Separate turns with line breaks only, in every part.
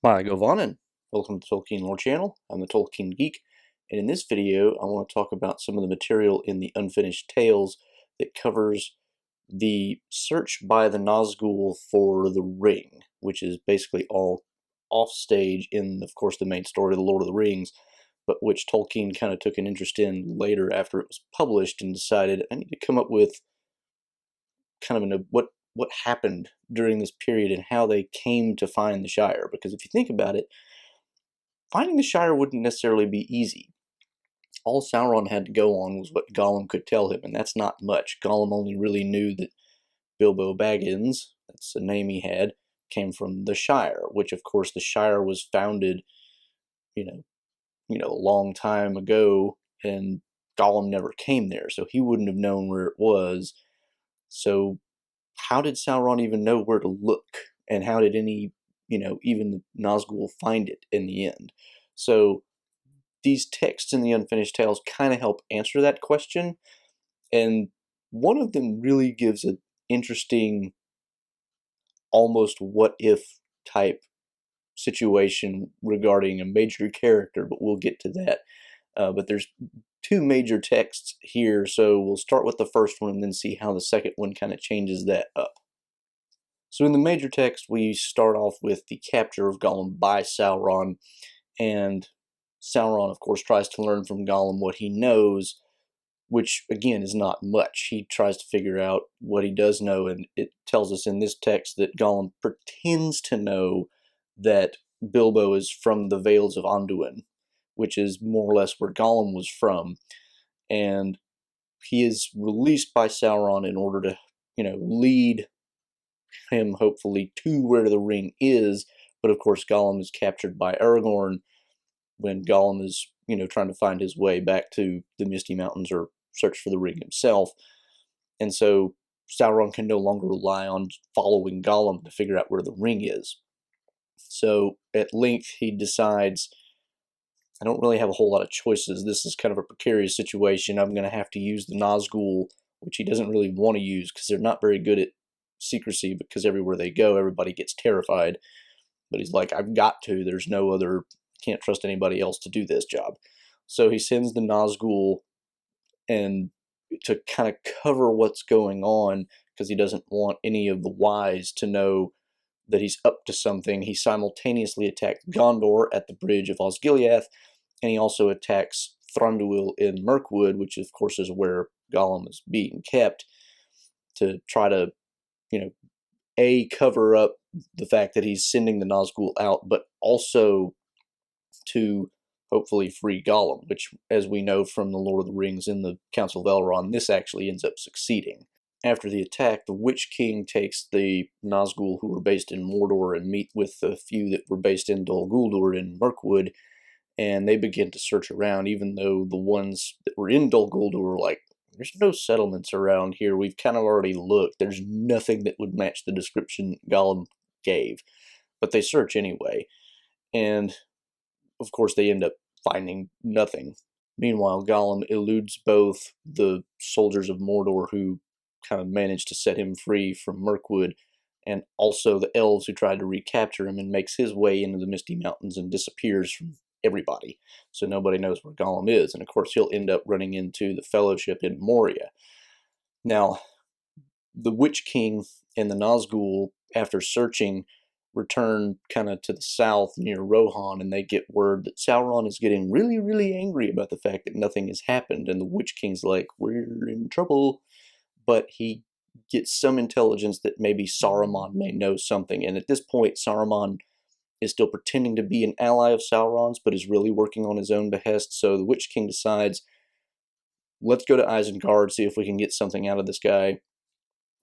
Hi, Govanen. Welcome to the Tolkien Lore Channel. I'm the Tolkien Geek, and in this video I want to talk about some of the material in the Unfinished Tales that covers the search by the Nazgûl for the ring, which is basically all offstage in, of course, the main story of the Lord of the Rings, but which Tolkien kind of took an interest in later after it was published and decided I need to come up with kind of what happened during this period and how they came to find the Shire. Because if you think about it, finding the Shire wouldn't necessarily be easy. All Sauron had to go on was what Gollum could tell him, and that's not much. Gollum only really knew that Bilbo Baggins, that's the name he had, came from the Shire, which of course the Shire was founded, you know, a long time ago, and Gollum never came there, so he wouldn't have known where it was. So how did Sauron even know where to look? And how did any, even the Nazgûl find it in the end? So these texts in the Unfinished Tales kind of help answer that question. And one of them really gives an interesting, almost what if type situation regarding a major character, but we'll get to that. But there's two major texts here, so we'll start with the first one and then see how the second one kind of changes that up. So in the major text, we start off with the capture of Gollum by Sauron, and Sauron, of course, tries to learn from Gollum what he knows, which, again, is not much. He tries to figure out what he does know, and it tells us in this text that Gollum pretends to know that Bilbo is from the Vales of Anduin, which is more or less where Gollum was from, and he is released by Sauron in order to, lead him, hopefully, to where the ring is. But of course, Gollum is captured by Aragorn when Gollum is, trying to find his way back to the Misty Mountains or search for the ring himself. And so Sauron can no longer rely on following Gollum to figure out where the ring is. So at length he decides, I don't really have a whole lot of choices. This is kind of a precarious situation. I'm going to have to use the Nazgûl, which he doesn't really want to use because they're not very good at secrecy, because everywhere they go, everybody gets terrified. But he's like, I've got to. There's no other, can't trust anybody else to do this job. So he sends the Nazgûl and to kind of cover what's going on, because he doesn't want any of the wise to know that he's up to something. He simultaneously attacks Gondor at the bridge of Osgiliath, and he also attacks Thranduil in Mirkwood, which of course is where Gollum is being kept, to try to, cover up the fact that he's sending the Nazgûl out, but also to hopefully free Gollum, which, as we know from the Lord of the Rings in the Council of Elrond, this actually ends up succeeding. After the attack, the Witch King takes the Nazgûl who were based in Mordor and meet with the few that were based in Dol Guldur in Mirkwood, and they begin to search around, even though the ones that were in Dol Guldur were like, there's no settlements around here. We've kind of already looked. There's nothing that would match the description Gollum gave. But they search anyway. And, of course, they end up finding nothing. Meanwhile, Gollum eludes both the soldiers of Mordor who kind of managed to set him free from Mirkwood, and also the elves who tried to recapture him, and makes his way into the Misty Mountains and disappears from everybody. So nobody knows where Gollum is. And of course, he'll end up running into the Fellowship in Moria. Now, the Witch King and the Nazgûl, after searching, return kind of to the south near Rohan, and they get word that Sauron is getting really, really angry about the fact that nothing has happened. And the Witch King's like, we're in trouble. But he gets some intelligence that maybe Saruman may know something. And at this point, Saruman is still pretending to be an ally of Sauron's, but is really working on his own behest. So the Witch King decides, let's go to Isengard, see if we can get something out of this guy.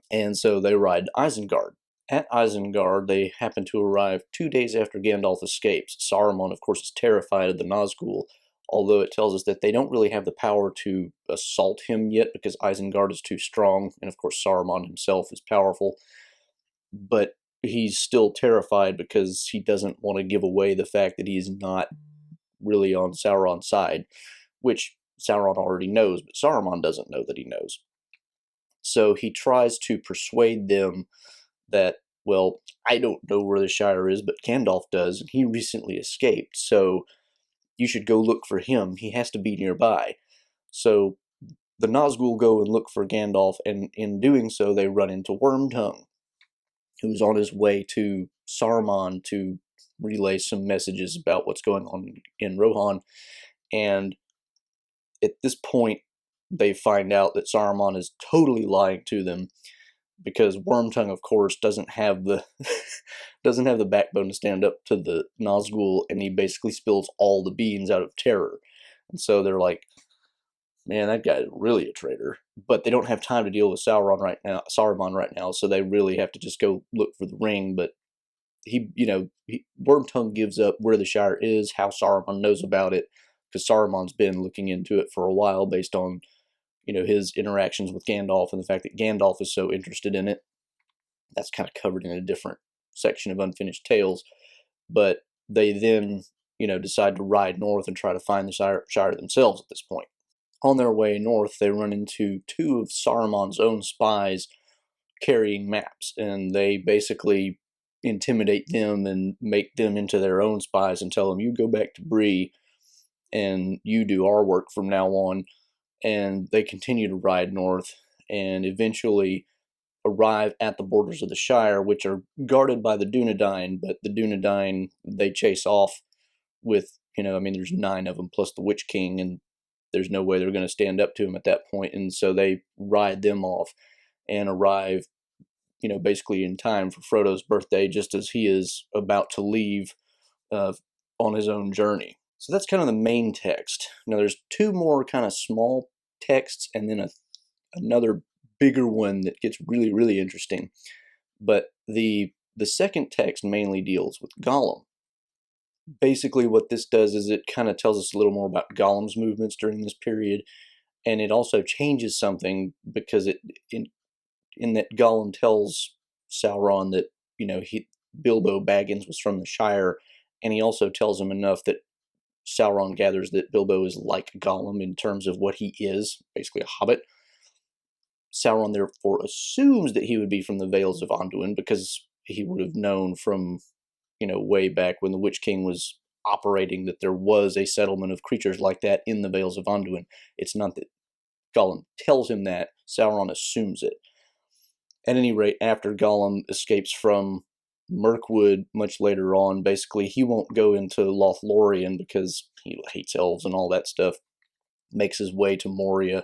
And so they ride to Isengard. At Isengard, they happen to arrive 2 days after Gandalf escapes. Saruman, of course, is terrified of the Nazgûl, although it tells us that they don't really have the power to assault him yet because Isengard is too strong, and of course Saruman himself is powerful. But he's still terrified because he doesn't want to give away the fact that he's not really on Sauron's side, which Sauron already knows, but Saruman doesn't know that he knows. So he tries to persuade them that well, I don't know where the Shire is, but Gandalf does, and he recently escaped, so you should go look for him. He has to be nearby. So the Nazgûl go and look for Gandalf, and in doing so, they run into Wormtongue, who's on his way to Saruman to relay some messages about what's going on in Rohan. And at this point, they find out that Saruman is totally lying to them, because Wormtongue, of course, doesn't have the doesn't have the backbone to stand up to the Nazgûl, and he basically spills all the beans out of terror. And so they're like, man, that guy's really a traitor. But they don't have time to deal with Saruman right now, so they really have to just go look for the ring. But Wormtongue gives up where the Shire is, how Saruman knows about it, because Saruman's been looking into it for a while based on, his interactions with Gandalf and the fact that Gandalf is so interested in it. That's kind of covered in a different section of Unfinished Tales. But they then, decide to ride north and try to find the Shire themselves at this point. On their way north, they run into two of Saruman's own spies carrying maps, and they basically intimidate them and make them into their own spies and tell them, you go back to Bree and you do our work from now on. And they continue to ride north and eventually arrive at the borders of the Shire, which are guarded by the Dunedain, but the Dunedain they chase off with, there's 9 of them plus the Witch King, and there's no way they're going to stand up to him at that point, and so they ride them off and arrive, basically in time for Frodo's birthday, just as he is about to leave on his own journey. So that's kind of the main text. Now there's 2 more kind of small texts, and then another bigger one that gets really, really interesting. But the second text mainly deals with Gollum. Basically what this does is it kind of tells us a little more about Gollum's movements during this period, and it also changes something because in that Gollum tells Sauron that, Bilbo Baggins was from the Shire, and he also tells him enough that Sauron gathers that Bilbo is like Gollum in terms of what he is, basically a hobbit. Sauron therefore assumes that he would be from the Vales of Anduin, because he would have known from, way back when the Witch King was operating that there was a settlement of creatures like that in the Vales of Anduin. It's not that Gollum tells him that, Sauron assumes it. At any rate, after Gollum escapes from Mirkwood much later on, basically he won't go into Lothlorien because he hates elves and all that stuff, makes his way to Moria,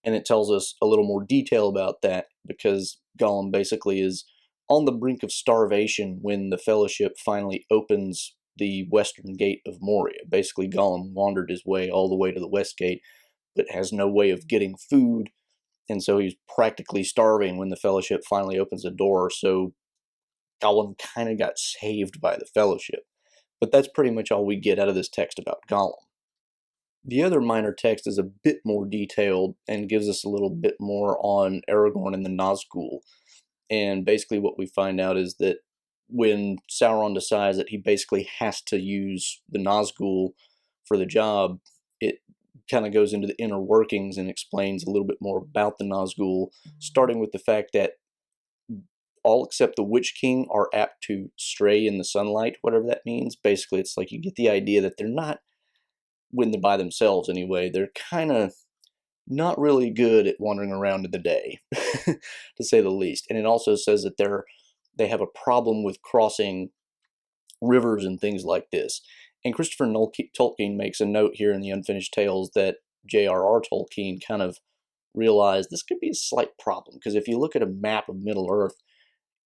and it tells us a little more detail about that because Gollum basically is on the brink of starvation when the Fellowship finally opens the western gate of Moria. Basically, Gollum wandered his way all the way to the west gate, but has no way of getting food, and so he's practically starving when the Fellowship finally opens the door, so Gollum kind of got saved by the Fellowship. But that's pretty much all we get out of this text about Gollum. The other minor text is a bit more detailed and gives us a little bit more on Aragorn and the Nazgûl. And basically what we find out is that when Sauron decides that he basically has to use the Nazgûl for the job, it kind of goes into the inner workings and explains a little bit more about the Nazgûl, starting with the fact that all except the Witch King are apt to stray in the sunlight, whatever that means. Basically, it's like you get the idea that they're not, when they're by themselves anyway, they're kind of not really good at wandering around in the day, to say the least. And it also says that they have a problem with crossing rivers and things like this. And Christopher Tolkien makes a note here in the Unfinished Tales that J.R.R. Tolkien kind of realized this could be a slight problem, because if you look at a map of Middle-earth,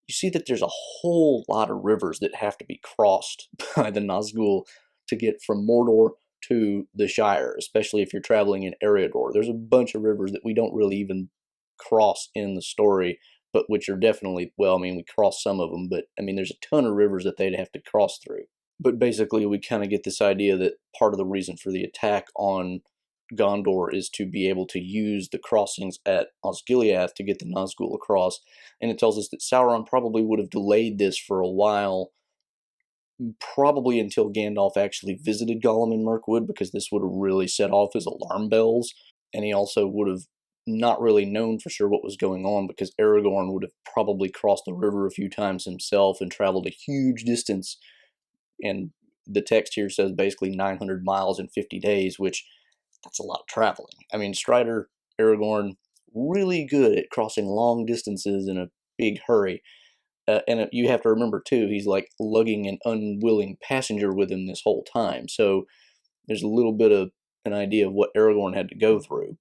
you see that there's a whole lot of rivers that have to be crossed by the Nazgûl to get from Mordor to the Shire, especially if you're traveling in Eriador. There's a bunch of rivers that we don't really even cross in the story, but which are definitely, we cross some of them, but there's a ton of rivers that they'd have to cross through. But basically, we kind of get this idea that part of the reason for the attack on Gondor is to be able to use the crossings at Osgiliath to get the Nazgûl across, and it tells us that Sauron probably would have delayed this for a while, probably until Gandalf actually visited Gollum in Mirkwood, because this would have really set off his alarm bells, and he also would have not really known for sure what was going on, because Aragorn would have probably crossed the river a few times himself and traveled a huge distance. And the text here says basically 900 miles in 50 days, which that's a lot of traveling. I mean, Strider, Aragorn, really good at crossing long distances in a big hurry. And you have to remember, too, he's like lugging an unwilling passenger with him this whole time. So there's a little bit of an idea of what Aragorn had to go through.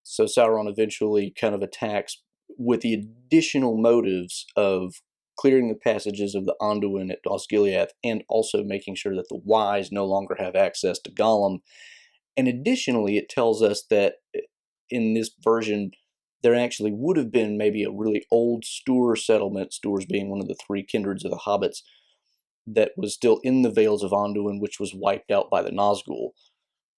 So Sauron eventually kind of attacks with the additional motives of clearing the passages of the Anduin at Osgiliath, and also making sure that the wise no longer have access to Gollum. And additionally, it tells us that in this version, there actually would have been maybe a really old Stoor settlement, Stoors being one of the three kindreds of the hobbits, that was still in the Vales of Anduin, which was wiped out by the Nazgûl.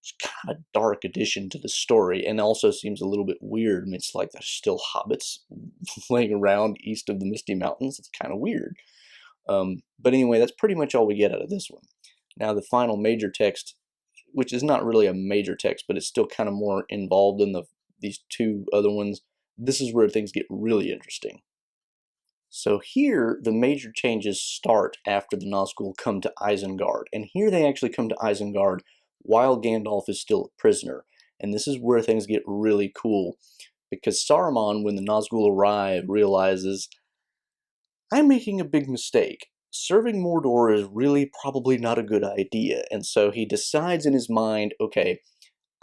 It's kind of dark addition to the story, and also seems a little bit weird. I mean, it's like there's still hobbits laying around east of the Misty Mountains. It's kind of weird. But anyway, that's pretty much all we get out of this one. Now, the final major text, which is not really a major text, but it's still kind of more involved in these two other ones. This is where things get really interesting. So here, the major changes start after the Nazgûl come to Isengard. And here they actually come to Isengard while Gandalf is still a prisoner. And this is where things get really cool, because Saruman, when the Nazgûl arrive, realizes, I'm making a big mistake. Serving Mordor is really probably not a good idea. And so he decides in his mind, okay,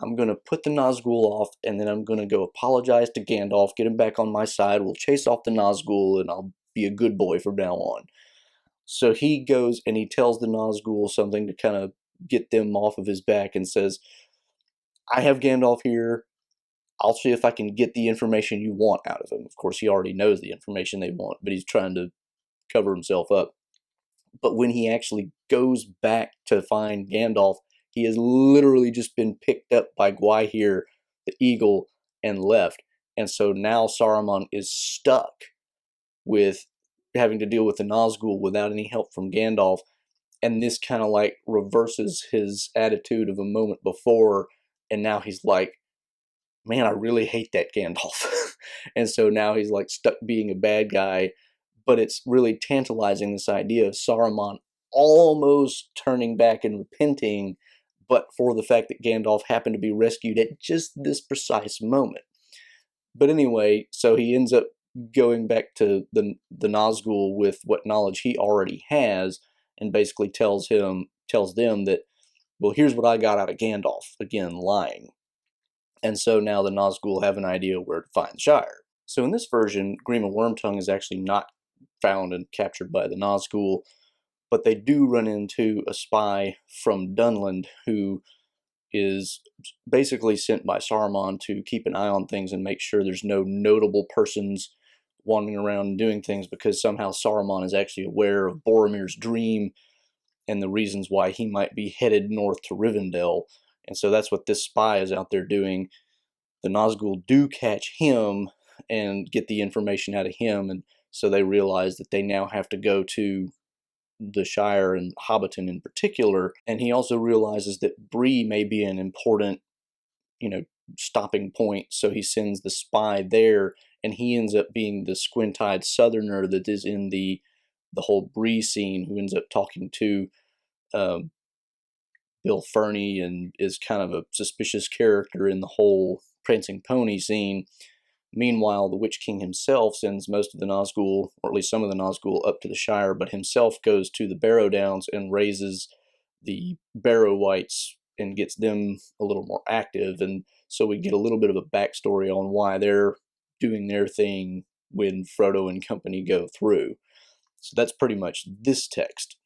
I'm going to put the Nazgûl off, and then I'm going to go apologize to Gandalf, get him back on my side, we'll chase off the Nazgûl, and I'll be a good boy from now on. So he goes and he tells the Nazgûl something to kind of get them off of his back, and says, I have Gandalf here, I'll see if I can get the information you want out of him. Of course, he already knows the information they want, but he's trying to cover himself up. But when he actually goes back to find Gandalf, he has literally just been picked up by Gwaihir, the eagle, and left. And so now Saruman is stuck with having to deal with the Nazgûl without any help from Gandalf. And this kind of like reverses his attitude of a moment before, and now he's like, man, I really hate that Gandalf. And so now he's like stuck being a bad guy. But it's really tantalizing, this idea of Saruman almost turning back and repenting, but for the fact that Gandalf happened to be rescued at just this precise moment. But anyway, so he ends up going back to the Nazgûl with what knowledge he already has, and basically tells them that, well, here's what I got out of Gandalf. Again, lying. And so now the Nazgûl have an idea where to find the Shire. So in this version, Grima Wormtongue is actually not found and captured by the Nazgûl, but they do run into a spy from Dunland who is basically sent by Saruman to keep an eye on things and make sure there's no notable persons wandering around and doing things, because somehow Saruman is actually aware of Boromir's dream and the reasons why he might be headed north to Rivendell. And so that's what this spy is out there doing. The Nazgûl do catch him and get the information out of him, and so they realize that they now have to go to the Shire and Hobbiton in particular. And he also realizes that Bree may be an important, stopping point. So he sends the spy there, and he ends up being the squint-eyed southerner that is in the whole Bree scene, who ends up talking to Bill Ferny and is kind of a suspicious character in the whole Prancing Pony scene. Meanwhile, the Witch King himself sends most of the Nazgûl, or at least some of the Nazgûl, up to the Shire, but himself goes to the Barrow Downs and raises the Barrow Wights and gets them a little more active. And so we get a little bit of a backstory on why they're doing their thing when Frodo and company go through. So that's pretty much this text.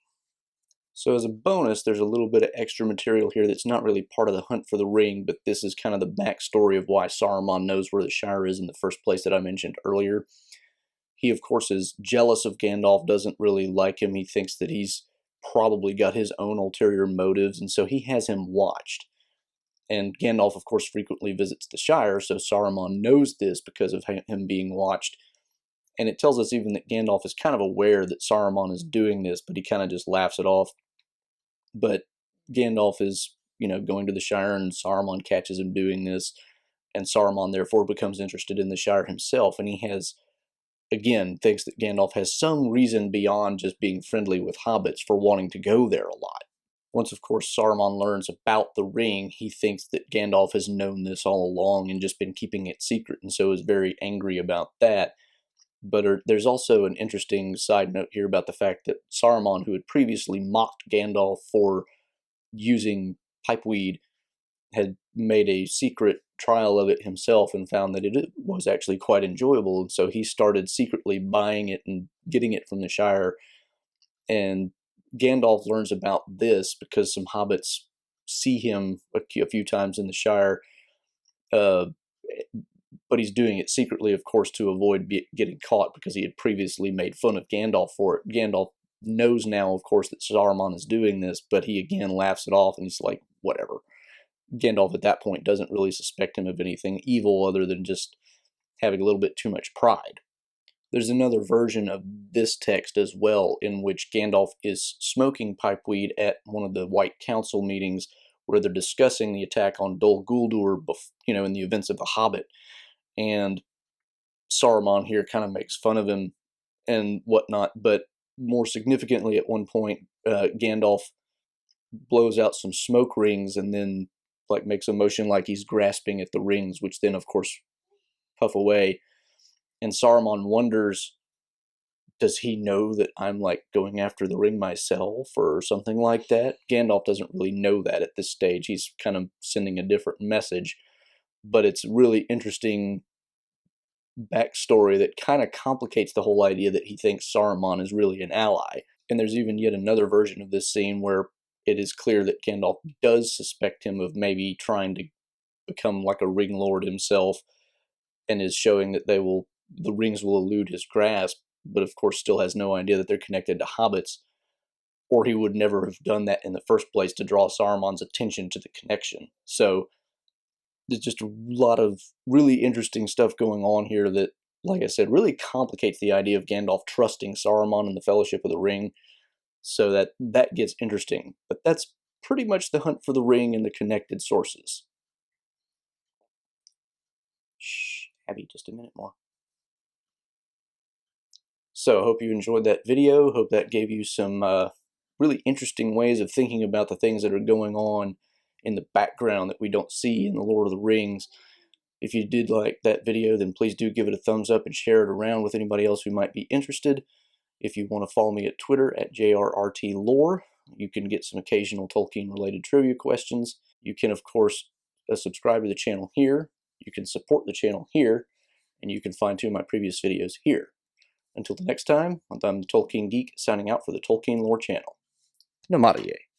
So as a bonus, there's a little bit of extra material here that's not really part of the Hunt for the Ring, but this is kind of the backstory of why Saruman knows where the Shire is in the first place that I mentioned earlier. He, of course, is jealous of Gandalf, doesn't really like him. He thinks that he's probably got his own ulterior motives, and so he has him watched. And Gandalf, of course, frequently visits the Shire, so Saruman knows this because of him being watched. And it tells us even that Gandalf is kind of aware that Saruman is doing this, but he kind of just laughs it off. But Gandalf is, going to the Shire, and Saruman catches him doing this. and Saruman therefore becomes interested in the Shire himself, and he has, again, thinks that Gandalf has some reason beyond just being friendly with hobbits for wanting to go there a lot. Once, of course, Saruman learns about the ring, he thinks that Gandalf has known this all along and just been keeping it secret, and so is very angry about that. But there's also an interesting side note here about the fact that Saruman, who had previously mocked Gandalf for using pipeweed, had made a secret trial of it himself and found that it was actually quite enjoyable, and so he started secretly buying it and getting it from the Shire. And Gandalf learns about this because some hobbits see him a few times in the Shire, but he's doing it secretly, of course, to avoid getting caught, because he had previously made fun of Gandalf for it. Gandalf knows now, of course, that Saruman is doing this, but he again laughs it off, and he's like, whatever. Gandalf at that point doesn't really suspect him of anything evil other than just having a little bit too much pride. There's another version of this text as well, in which Gandalf is smoking pipeweed at one of the White Council meetings where they're discussing the attack on Dol Guldur, in the events of The Hobbit. And Saruman here kind of makes fun of him and whatnot, but more significantly, at one point, Gandalf blows out some smoke rings and then makes a motion like he's grasping at the rings, which then, of course, puff away. And Saruman wonders, does he know that I'm going after the ring myself or something like that? Gandalf doesn't really know that at this stage. He's kind of sending a different message. But it's really interesting backstory that kind of complicates the whole idea that he thinks Saruman is really an ally. And there's even yet another version of this scene where it is clear that Gandalf does suspect him of maybe trying to become like a ring lord himself, and is showing that the rings will elude his grasp, but of course still has no idea that they're connected to hobbits, or he would never have done that in the first place to draw Saruman's attention to the connection. So there's just a lot of really interesting stuff going on here that, like I said, really complicates the idea of Gandalf trusting Saruman and the Fellowship of the Ring, so that gets interesting. But that's pretty much the hunt for the ring and the connected sources. Shh, Abby, just a minute more. So I hope you enjoyed that video. Hope that gave you some really interesting ways of thinking about the things that are going on in the background that we don't see in The Lord of the Rings. If you did like that video, then please do give it a thumbs up and share it around with anybody else who might be interested. If you want to follow me at Twitter at JRRTLore, you can get some occasional Tolkien-related trivia questions. You can, of course, subscribe to the channel here. You can support the channel here, and you can find two of my previous videos here. Until the next time, I'm the Tolkien Geek, signing out for the Tolkien Lore channel. Namaste.